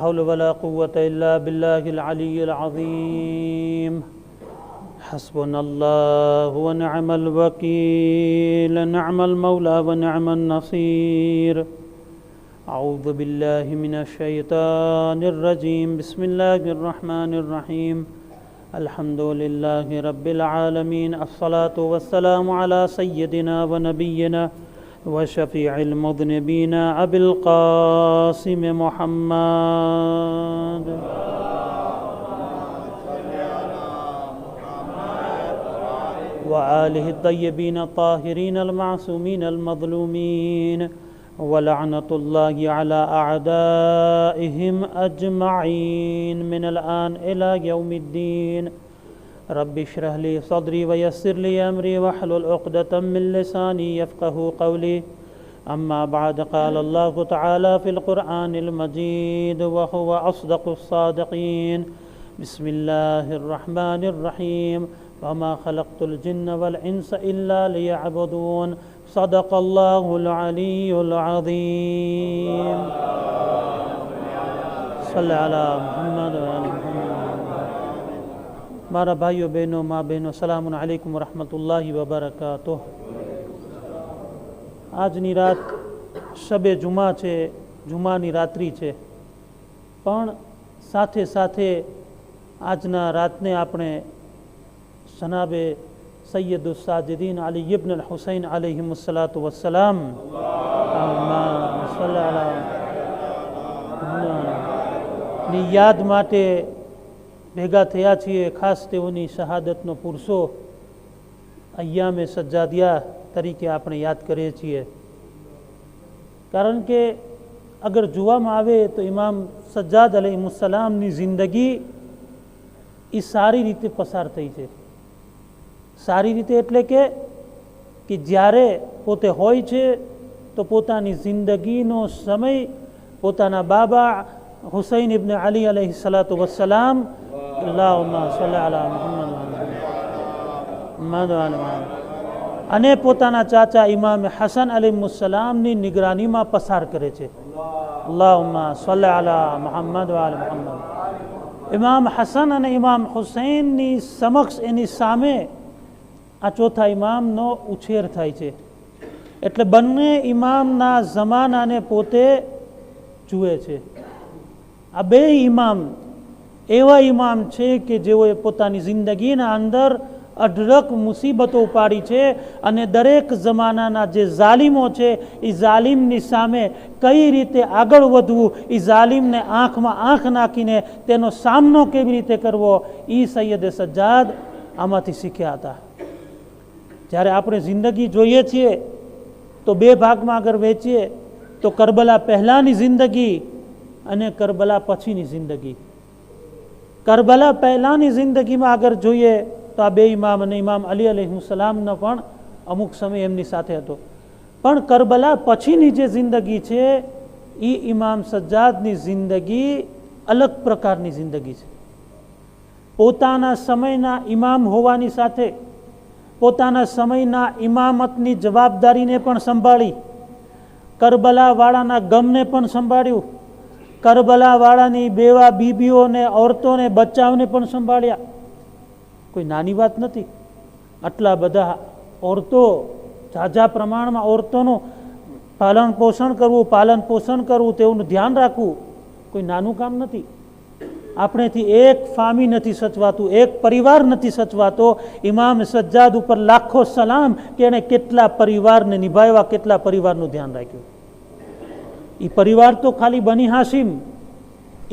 حول ولا قوة إلا بالله العلي العظيم حسبنا الله ونعم الوكيل نعم المولى ونعم النصير أعوذ بالله من الشيطان الرجيم بسم الله الرحمن الرحيم الحمد لله رب العالمين الصلاة والسلام على سيدنا ونبينا وشفيع المذنبين أبي القاسم محمد وآله الطيبين الطاهرين المعصومين المظلومين ولعنة الله على أعدائهم أجمعين من الآن إلى يوم الدين رب اشرح لي صدري ويسر لي أمري واحلل عقدة من لساني يفقه قولي أما بعد قال الله تعالى في القرآن المجيد وهو أصدق الصادقين بسم الله الرحمن الرحيم وما خلقت الجن والإنس إلا ليعبدون صدق الله العلي العظيم صلى على محمد وعلى محمد મારા ભાઈઓ બહેનો મા બહેનો સલામ અલૈકુમ વરહમતુલ્લાહિ વબરકાતુહ. આજની રાત શબે જુમા છે, જુમાની રાત્રિ છે, પણ સાથે સાથે આજના રાતને આપણે જનાબે સૈયદુસ સાજિદીન અલી ઇબ્ન અલ હુસૈન અલૈહિમુસ્સલાતુ વસ્સલામ ની યાદ માટે ભેગા થયા છીએ. ખાસ તેઓની શહાદતનો પુરસો અય્યામે સજ્જાદિયા તરીકે આપણે યાદ કરીએ છીએ. કારણ કે અગર જોવામાં આવે તો ઇમામ સજ્જાદ અલૈહિસ્સલામની જિંદગી એ સારી રીતે પસાર થઈ છે. સારી રીતે એટલે કે જ્યારે પોતે હોય છે તો પોતાની જિંદગીનો સમય પોતાના બાબા હુસૈન ઇબ્ન અલી અલૈહિસ્સલાતુ વસ્સલામ અને પોતાના ચાચા ઇમામ હસન અલૈહિસ્સલામની નિગરાનીમાં પસાર કરે છે. અલ્લાહુમ્મા સલ્લી અલા મુહમ્મદ વ આલ મુહમ્મદ. ઇમામ હસન અને ઇમામ હુસૈનની સમક્ષ એની સામે આ ચોથા ઇમામનો ઉછેર થાય છે. એટલે બંને ઇમામના જમાનાને પોતે જુએ છે. આ બે ઇમામ એવા ઇમામ છે કે જેઓએ પોતાની જિંદગીના અંદર અઢળક મુસીબતો ઉપાડી છે અને દરેક જમાનાના જે ઝાલિમો છે એ ઝાલિમની સામે કઈ રીતે આગળ વધવું, એ ઝાલિમને આંખમાં આંખ નાખીને તેનો સામનો કેવી રીતે કરવો, એ સૈયદે સજ્જાદ આમાંથી શીખ્યા હતા. જ્યારે આપણે જિંદગી જોઈએ છીએ તો બે ભાગમાં આગળ વહેંચીએ તો કરબલા પહેલાંની જિંદગી અને કરબલા પછીની જિંદગી. કરબલા પહેલાંની જિંદગીમાં આગળ જોઈએ તો આ બે ઇમામ અને ઇમામ અલી અલૈહિસ્સલામનો પણ અમુક સમય એમની સાથે હતો. પણ કરબલા પછીની જે જિંદગી છે એ ઇમામ સજ્જાદની જિંદગી અલગ પ્રકારની જિંદગી છે. પોતાના સમયના ઇમામ હોવાની સાથે પોતાના સમયના ઇમામતની જવાબદારીને પણ સંભાળી, કરબલાવાળાના ગમને પણ સંભાળ્યું, કરબલાવાળાની બેવા બીબીઓને ઓરતોને બચ્ચાઓને પણ સંભાળ્યા. કોઈ નાની વાત નથી. આટલા બધા ઓરતો, ઝાઝા પ્રમાણમાં ઓરતોનું પાલન પોષણ કરવું, તેઓનું ધ્યાન રાખવું કોઈ નાનું કામ નથી. આપણેથી એક ફામી નથી સચવાતું, એક પરિવાર નથી સચવાતો. ઇમામ સજ્જાદ ઉપર લાખો સલામ કે એણે કેટલા પરિવારને નિભાવ્યા, કેટલા પરિવારનું ધ્યાન રાખ્યું. એ પરિવાર તો ખાલી બની હાશિમ,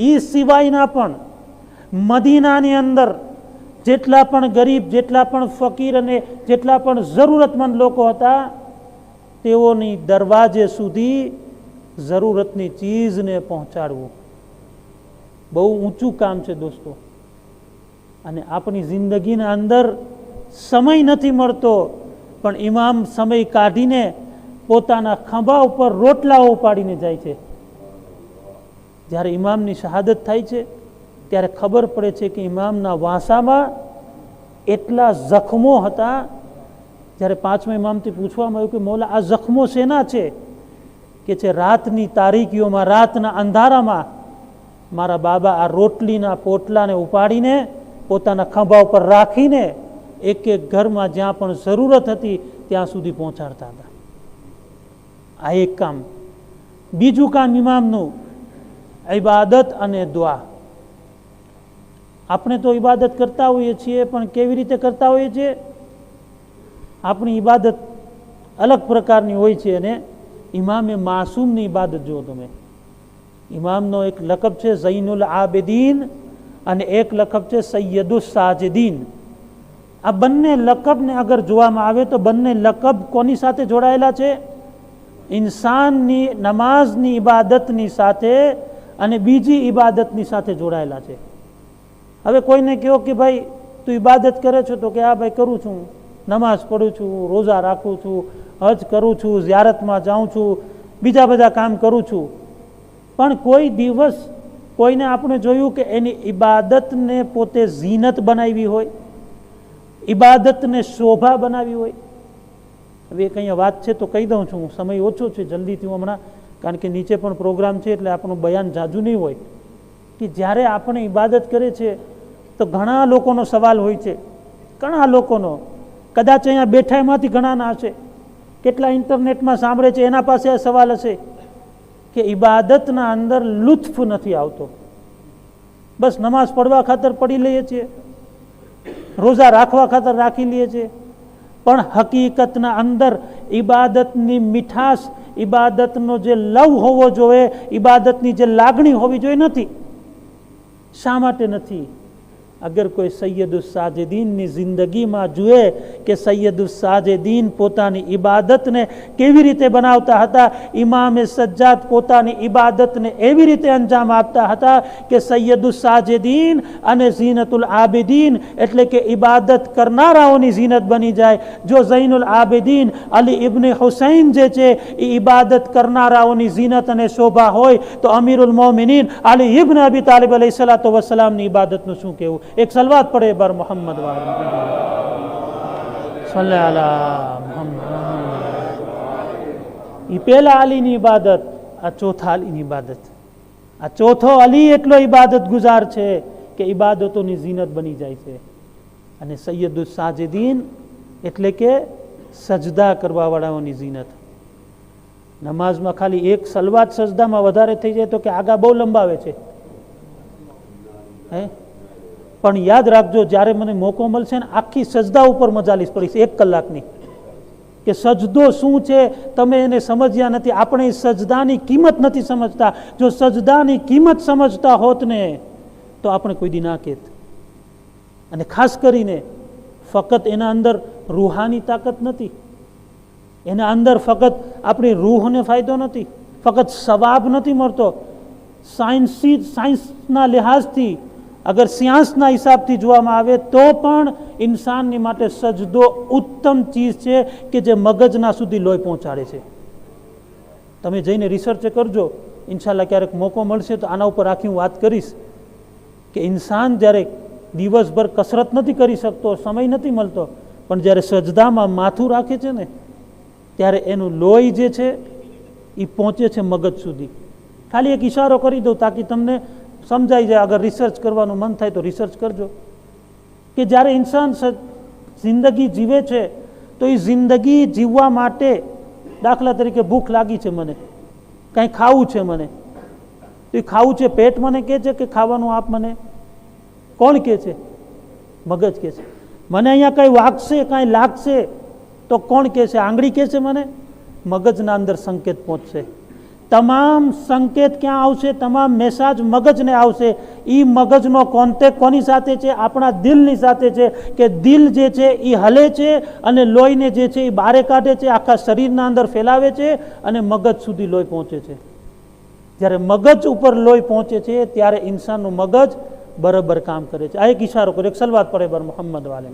એ સિવાયના પણ મદીનાની અંદર જેટલા પણ ગરીબ, જેટલા પણ ફકીર અને જેટલા પણ જરૂરતમંદ લોકો હતા, તેઓની દરવાજે સુધી જરૂરતની ચીજને પહોંચાડવું બહુ ઊંચું કામ છે દોસ્તો. અને આપણી જિંદગીના અંદર સમય નથી મળતો, પણ ઇમામ સમય કાઢીને પોતાના ખંભા ઉપર રોટલાઓ ઉપાડીને જાય છે. જ્યારે ઇમામની શહાદત થાય છે ત્યારે ખબર પડે છે કે ઇમામના વાંસામાં એટલા જખમો હતા. જ્યારે પાંચમા ઇમામથી પૂછવામાં આવ્યું કે મૌલા આ જખમો શેના છે, કે છે રાતની તારીકીઓમાં, રાતના અંધારામાં મારા બાબા આ રોટલીના પોટલાને ઉપાડીને પોતાના ખંભા ઉપર રાખીને એક એક ઘરમાં જ્યાં પણ જરૂરત હતી ત્યાં સુધી પહોંચાડતા હતા. આ એક કામ. બીજું કામ ઇમામનું ઇબાદત અને દુઆ. આપણે તો ઇબાદત કરતા હોઈએ છીએ, પણ કેવી રીતે કરતા હોઈએ છીએ? આપણી ઇબાદત અલગ પ્રકારની હોય છે. અને ઇમામે માસૂમની ઇબાદત જુઓ તમે. ઇમામનો એક લકબ છે ઝૈનુલ આબિદીન અને એક લકબ છે સૈયદુસ સાજિદીન. આ બંને લકબને અગર જોવામાં આવે તો બંને લકબ કોની સાથે જોડાયેલા છે? ઇન્સાનની નમાઝની ઇબાદતની સાથે અને બીજી ઇબાદતની સાથે જોડાયેલા છે. હવે કોઈને કહો કે ભાઈ તું ઇબાદત કરે છો, તો કે હા ભાઈ કરું છું, નમાઝ પઢું છું, રોઝા રાખું છું, હજ કરું છું, ઝિયારતમાં જાઉં છું, બીજા બધા કામ કરું છું. પણ કોઈ દિવસ કોઈને આપણે જોયું કે એની ઇબાદતને પોતે ઝીનત બનાવી હોય, ઇબાદતને શોભા બનાવી હોય? હવે એક અહીંયા વાત છે તો કહી દઉં છું, સમય ઓછો છે, જલ્દીથી હું હમણાં, કારણ કે નીચે પણ પ્રોગ્રામ છે એટલે આપણું બયાન જાજુ નહીં હોય. કે જ્યારે આપણે ઇબાદત કરે છે તો ઘણા લોકોનો સવાલ હોય છે, ઘણા લોકોનો, કદાચ અહીંયા બેઠા એમાંથી ઘણાના હશે, કેટલા ઇન્ટરનેટમાં સાંભળે છે એના પાસે આ સવાલ હશે કે ઇબાદતના અંદર લુત્ફ નથી આવતો. બસ નમાઝ પડવા ખાતર પડી લઈએ છીએ, રોઝા રાખવા ખાતર રાખી લઈએ છીએ, પણ હકીકતના અંદર ઇબાદતની મીઠાશ, ઇબાદતનો જે લવ હોવો જોઈએ, ઇબાદતની જે લાગણી હોવી જોઈએ, નથી. શા માટે નથી? અગર કોઈ સૈયદુસ સાજિદીનની જિંદગીમાં જુએ કે સૈયદુસ સાજિદીન પોતાની ઇબાદતને કેવી રીતે બનાવતા હતા, ઇમામે સજ્જાદ પોતાની ઇબાદતને એવી રીતે અંજામ આપતા હતા કે સૈયદુસ સાજિદીન અને ઝીનતુલ આબિદીન એટલે કે ઇબાદત કરનારાઓની ઝીનત બની જાય. જો ઝૈનુલ આબિદીન અલી ઇબ્ન હુસૈન જે છે એ ઇબાદત કરનારાઓની ઝીનત અને શોભા હોય તો અમીરુલ મોમિનીન અલી ઇબ્ન અબી તાલિબ અલૈહિસ્સલાતુ વસ્સલામની ઇબાદતનું શું કહેવું? એક સલવાત પડે બર મોહમ્મદ એ પેલા અલીની ઇબાદત, આ ચોથા અલીની ઇબાદત. આ ચોથો અલી એટલો ઇબાદત ગુજાર છે કે ઇબાદતોની ઝીનત બની જાય છે. અને સૈયદુસ સાજિદીન એટલે કે સજદા કરવા વાળાઓની ઝીનત. નમાઝમાં ખાલી એક સલવાત સજદામાં વધારે થઈ જાય તો કે આગા બહુ લંબાવે છે. હે, પણ યાદ રાખજો, જ્યારે મને મોકો મળશે ને આખી સજદા ઉપર મજાલીસ પડી છે 1 કલાકની, કે સજદો શું છે તમે એને સમજ્યા નથી. આપણે સજદાની કિંમત નથી સમજતા. જો સજદાની કિંમત સમજતા હોત ને તો આપણે કોઈ દી ના કહેત. અને ખાસ કરીને ફક્ત એના અંદર રૂહાની તાકાત નથી, એના અંદર ફક્ત આપણી રૂહને ફાયદો નથી, ફક્ત સવાબ નથી મળતો. સાયન્સના લિહાઝથી, અગર સાયન્સના હિસાબથી જોવામાં આવે તો પણ ઇન્સાનની માટે સજદો ઉત્તમ ચીજ છે કે જે મગજના સુધી લોહી પહોંચાડે છે. તમે જઈને રિસર્ચ કરજો, ઇન્શાલ્લાહ ક્યારેક મોકો મળશે તો આના ઉપર આખી હું વાત કરીશ કે ઇન્સાન જ્યારે દિવસભર કસરત નથી કરી શકતો, સમય નથી મળતો, પણ જ્યારે સજદામાં માથું રાખે છે ને ત્યારે એનું લોહી જે છે એ પહોંચે છે મગજ સુધી. ખાલી એક ઇશારો કરી દઉં તાકી તમને સમજાઈ જાય. અગર રિસર્ચ કરવાનું મન થાય તો રિસર્ચ કરજો કે જ્યારે ઇન્સાન જિંદગી જીવે છે તો એ જિંદગી જીવવા માટે, દાખલા તરીકે ભૂખ લાગી છે, મને કંઈ ખાવું છે, મને તો એ ખાવું છે, પેટ મને કહે છે કે ખાવાનું આપ મને? કોણ કહે છે? મગજ કહે છે. મને અહીંયા કંઈ વાગશે, કાંઈ લાગશે તો કોણ કહે છે? આંગળી કહે છે મને? મગજના અંદર સંકેત પહોંચશે. તમામ સંકેત ક્યાં આવશે? તમામ મેસેજ મગજને આવશે. એ મગજનો કોન્ટેક્ટ કોની સાથે છે? આપણા દિલની સાથે છે. કે દિલ જે છે એ હલે છે અને લોહીને જે છે એ બહાર કાઢે છે, આખા શરીરના અંદર ફેલાવે છે અને મગજ સુધી લોહી પહોંચે છે. જ્યારે મગજ ઉપર લોહી પહોંચે છે ત્યારે ઇન્સાનનું મગજ બરાબર કામ કરે છે. આ એક ઇશારો કરો, એક સલવાત પડે બર મોહમ્મદ વાલે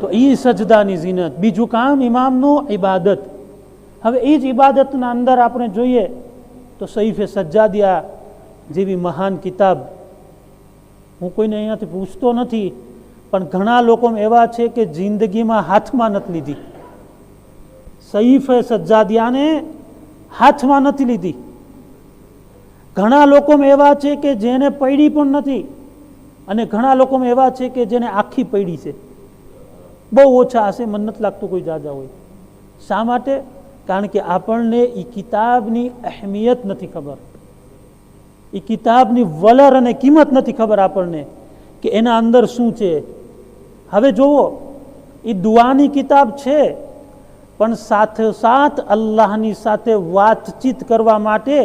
તો એ સજદાની ઝીનત. બીજું કામ ઇમામનું ઇબાદત. હવે એ જ ઇબાદતના અંદર આપણે જોઈએ તો સહીફે સજ્જાદિયા જેવી મહાન કિતાબ, હું કોઈને અહીંયાથી પૂછતો નથી, પણ ઘણા લોકો એવા છે કે જિંદગીમાં હાથમાં નથી લીધી. સહીફે સજ્જાદિયાને હાથમાં નથી લીધી. ઘણા લોકોમાં એવા છે કે જેને પડી પણ નથી, અને ઘણા લોકોમાં એવા છે કે જેને આખી પડી છે. બહુ ઓછા હશે, મને નથી લાગતું કોઈ જાજા હોય. શા માટે? કારણ કે આપણને એ કિતાબની અહેમિયત નથી ખબર, એ કિતાબની વલર અને કિંમત નથી ખબર આપણને કે એના અંદર શું છે. હવે જુઓ, એ દુઆની કિતાબ છે, પણ સાથોસાથ અલ્લાહની સાથે વાતચીત કરવા માટે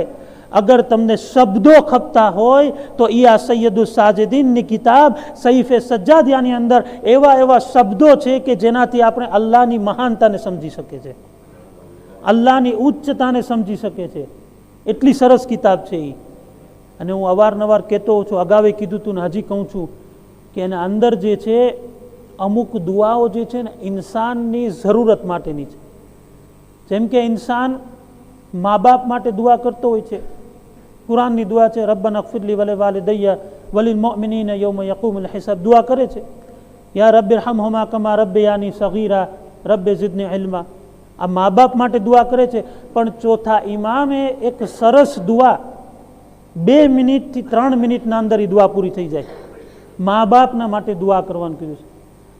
અગર તમને શબ્દો ખપતા હોય તો એ આ સૈયદુ સાજિદીનની કિતાબ સહીફે સજ્જાદિયાની અંદર એવા એવા શબ્દો છે કે જેનાથી આપણે અલ્લાહની મહાનતાને સમજી શકીએ છીએ, અલ્લાહની ઉચ્ચતાને સમજી શકે છે. એટલી સરસ કિતાબ છે એ. અને હું અવારનવાર કહેતો હોઉં છું, અગાઉ કીધું હતું ને હજી કહું છું કે એના અંદર જે છે અમુક દુઆઓ જે છે ને ઇન્સાનની જરૂરત માટેની છે. જેમ કે ઇન્સાન મા બાપ માટે દુઆ કરતો હોય છે. કુરાનની દુઆ છે, રબ્બના અગફિરલી વલી વાલિદય્યા વલિલ મુઅમિનીના યૌમ યકૂમુલ હિસાબ. દુઆ કરે છે, યા રબ્બિરહમહુમા કમા રબ્બયાની સગીરા રબ્બે ઝિદની ઇલ્મા. આ મા બાપ માટે દુઆ કરે છે. પણ ચોથા ઇમામે એક સરસ દુઆ 2 મિનિટથી 3 મિનિટના અંદર એ દુઆ પૂરી થઈ જાય. મા બાપના માટે દુઆ કરવાનું કીધું છે.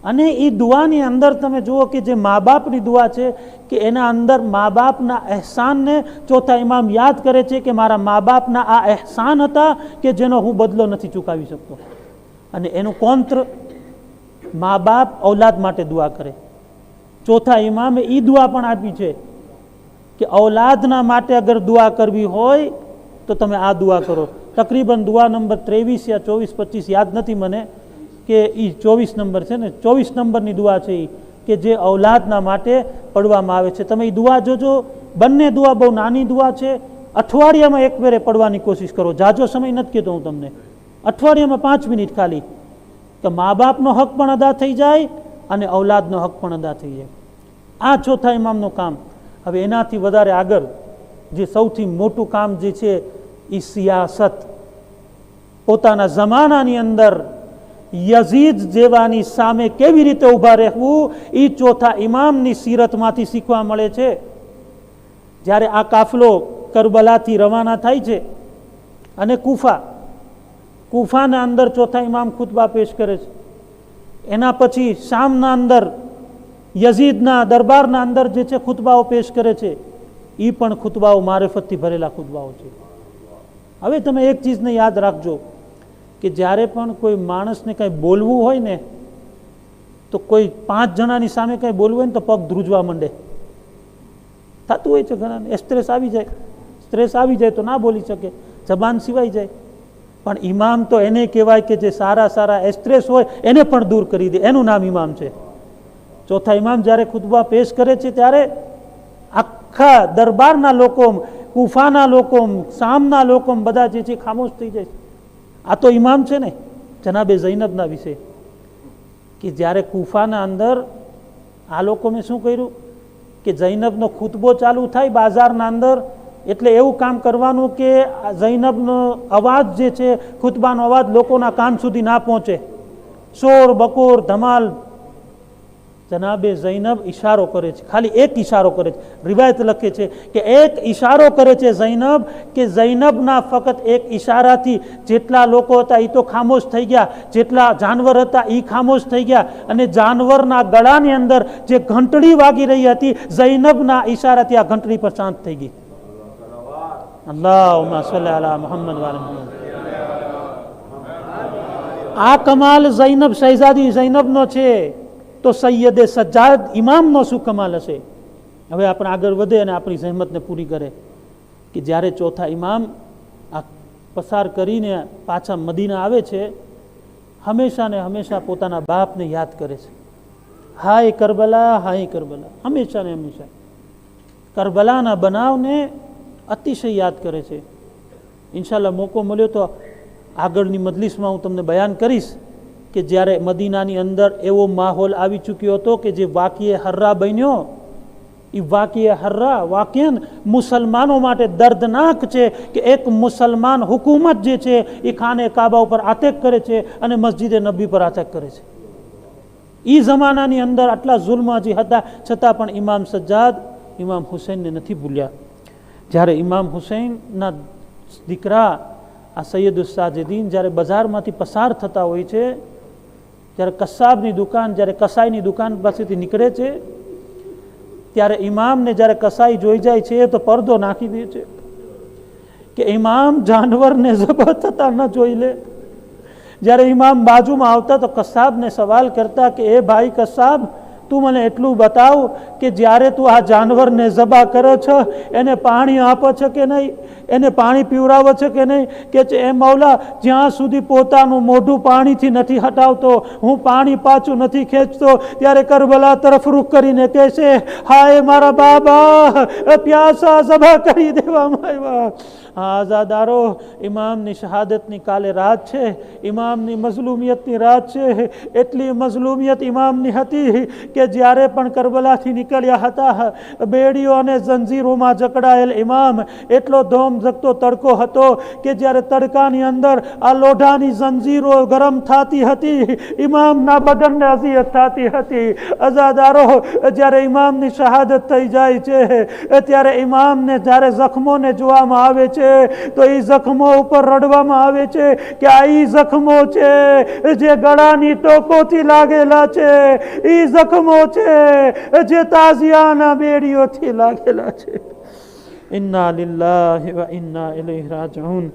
અને એ દુઆની અંદર તમે જુઓ કે જે મા બાપની દુઆ છે કે એના અંદર મા બાપના અહેસાનને ચોથા ઇમામ યાદ કરે છે કે મારા મા બાપના આ અહેસાન હતા કે જેનો હું બદલો નથી ચૂકવી શકતો. અને એનું કોંત્ર મા બાપ ઔલાદ માટે દુઆ કરે. ચોથા ઇમામે એ દુઆ પણ આપી છે કે ઔલાદના માટે અગર દુઆ કરવી હોય તો તમે આ દુઆ કરો. તકરીબન દુઆ નંબર 23 યા 24 25 યાદ નથી મને, કે એ 24 નંબર છે ને, 24 નંબરની દુઆ છે એ, કે જે ઔલાદના માટે પડવામાં આવે છે. તમે એ દુઆ જોજો. બંને દુઆ બહુ નાની દુઆ છે. અઠવાડિયામાં એક વેરે પડવાની કોશિશ કરો. જાજો સમય નથી કહેતો હું તમને, અઠવાડિયામાં 5 મિનિટ ખાલી, કે મા બાપનો હક પણ અદા થઈ જાય અને ઔલાદનો હક પણ અદા થઈ જાય. આ ચોથા ઇમામનું કામ. હવે એનાથી વધારે આગળ જે સૌથી મોટું કામ જે છે એ સિયાસત. પોતાના જમાનાની અંદર યઝીદ જેવાની સામે કેવી રીતે ઊભા રહેવું એ ચોથા ઇમામની સીરતમાંથી શીખવા મળે છે. જ્યારે આ કાફલો કરબલાથી રવાના થાય છે અને કુફાના અંદર ચોથા ઇમામ ખુતબા પેશ કરે છે. એના પછી શામના અંદર યઝીદના દરબારના અંદર જે છે ખુતબાઓ પેશ કરે છે. એ પણ ખુતબાઓ મારિફતથી ભરેલા ખુતબાઓ છે. હવે તમે એક ચીજને યાદ રાખજો કે જ્યારે પણ કોઈ માણસને કંઈ બોલવું હોય ને તો કોઈ 5 જણાની સામે કંઈ બોલવું હોય ને તો પગ ધ્રુજવા માંડે. થતું હોય છે ઘણાને. સ્ટ્રેસ આવી જાય તો ના બોલી શકે, જબાન સિવાય જાય. પણ ઇમામ તો એને કહેવાય કે જે સારા સ્ટ્રેસ હોય એને પણ દૂર કરી દે, એનું નામ ઇમામ છે. ચોથા ઇમામ જ્યારે ખુતબા પેશ કરે છે ત્યારે આખા દરબારના લોકો, કુફાના લોકો, શામના લોકો બધા જે છે ખામોશ થઈ જાય. આ તો ઇમામ છે ને જનાબે ઝૈનબના વિશે, કે જ્યારે કુફાના અંદર આ લોકોને શું કર્યું કે ઝૈનબનો ખુતબો ચાલુ થાય બાજારના અંદર, એટલે એવું કામ કરવાનું કે ઝૈનબનો અવાજ જે છે, ખુતબાનો અવાજ લોકોના કાન સુધી ના પહોંચે. શોર બકોર ધમાલ. જનાબે ઝૈનબ ઈશારો કરે છે, ખાલી એક ઈશારો કરે છે. રિવાયત લખે છે કે એક ઈશારો કરે છે ઝૈનબ, કે ઝૈનબના ફક્ત એક ઈશારાથી જેટલા લોકો હતા એ તો ખામોશ થઈ ગયા, જેટલા જાનવર હતા એ ખામોશ થઈ ગયા. અને જાનવરના ગળાની અંદર જે ઘંટડી વાગી રહી હતી, ઝૈનબના ઈશારાથી આ ઘંટડી પર શાંત થઈ ગઈ. અલ્લાહુમ્મા સલ્લી અલા મુહમ્મદ વ અલા મુહમ્મદ. આ કમાલ ઝૈનબ શહેઝાદી ઝૈનબનો છે તો સૈયદે સજ્જાદ ઇમામનો શું કમાલ હશે. હવે આપણે આગળ વધે અને આપણી જહેમતને પૂરી કરે કે જ્યારે ચોથા ઇમામ આ પસાર કરીને પાછા મદીના આવે છે, હંમેશા ને હંમેશા પોતાના બાપને યાદ કરે છે. હાય કરબલા, હાય કરબલા. હંમેશા ને હંમેશા કરબલાના બનાવને અતિશય યાદ કરે છે. ઇન્શાલ્લાહ મોકો મળ્યો તો આગળની મજલિસમાં હું તમને બયાન કરીશ કે જ્યારે મદીનાની અંદર એવો માહોલ આવી ચૂક્યો હતો કે જે વાકીએ હર્રા બન્યો, એ વાકીએ હર્રા વાકયન મુસલમાનો માટે દર્દનાક છે કે એક મુસલમાન હુકુમત જે છે એ ખાને કાબા ઉપર આતેક કરે છે અને મસ્જિદે નબી પર આતેક કરે છે. એ જમાનાની અંદર આટલા જુલ્મ હજી હતા છતાં પણ ઇમામ સજ્જાદ ઇમામ હુસૈનને નથી ભૂલ્યા. જ્યારે ઇમામ હુસૈનના દીકરા આ સૈયદ સાજિદીન જ્યારે બજારમાંથી પસાર થતા હોય છે, જ્યારે કસાબની દુકાન, જ્યારે કસાઈની દુકાન પાસેથી નીકળે છે, ત્યારે ઇમામને જ્યારે કસાઈ જોઈ જાય છે તો પડદો નાખી દે છે કે ઇમામ જાનવરને ઝબહ થતા ન જોઈ લે. જ્યારે ઇમામ બાજુમાં આવતા તો કસાબને સવાલ કરતા કે એ ભાઈ કસાબ, તું મને એટલું બતાવ કે જ્યારે તું આ જાનવરને ઝબા કરે છે એને પાણી આપે છે કે નહીં, એને પાણી પીવડાવે છે કે નહીં? કે એ મૌલા, જ્યાં સુધી પોતાનું મોઢું પાણીથી નથી હટાવતો, હું પાણી પાછું નથી ખેંચતો, ત્યારે કરબલા તરફ રૂખ કરીને કહેશે, હાય મારા બાબા, પ્યાસા ઝબા કરી દેવામાં આવ્યા. આઝાદારો, ઇમામની શહાદતની કાલે રાત છે, ઇમામની મઝલૂમિયતની રાત છે. એટલી મઝલૂમિયત ઇમામની હતી કે જ્યારે પણ કરબલાથી નીકળ્યા હતા, બેડીઓ અને જંજીરોમાં જકડાયેલ ઇમામ, એટલો ધોમ જગતો તડકો હતો કે જ્યારે તડકાની અંદર આ લોઢાની જંજીરો ગરમ થતી હતી, ઇમામના બદનને અઝિયત થતી હતી. આઝાદારો, જ્યારે ઇમામની શહાદત થઈ જાય છે, ત્યારે ઇમામને જ્યારે જખમોને જોવામાં આવે છે તો એ જખમો ઉપર રડવામાં આવે છે કે આ ઈ જખમો છે જે ગળાની ટોકોથી લાગેલા છે, ઈ જખમો છે જે તાઝિયાના બેડીઓથી લાગેલા છે. ઇન્ના લિલ્લાહિ વ ઇન્ના ઇલૈહિ રાજિઉન.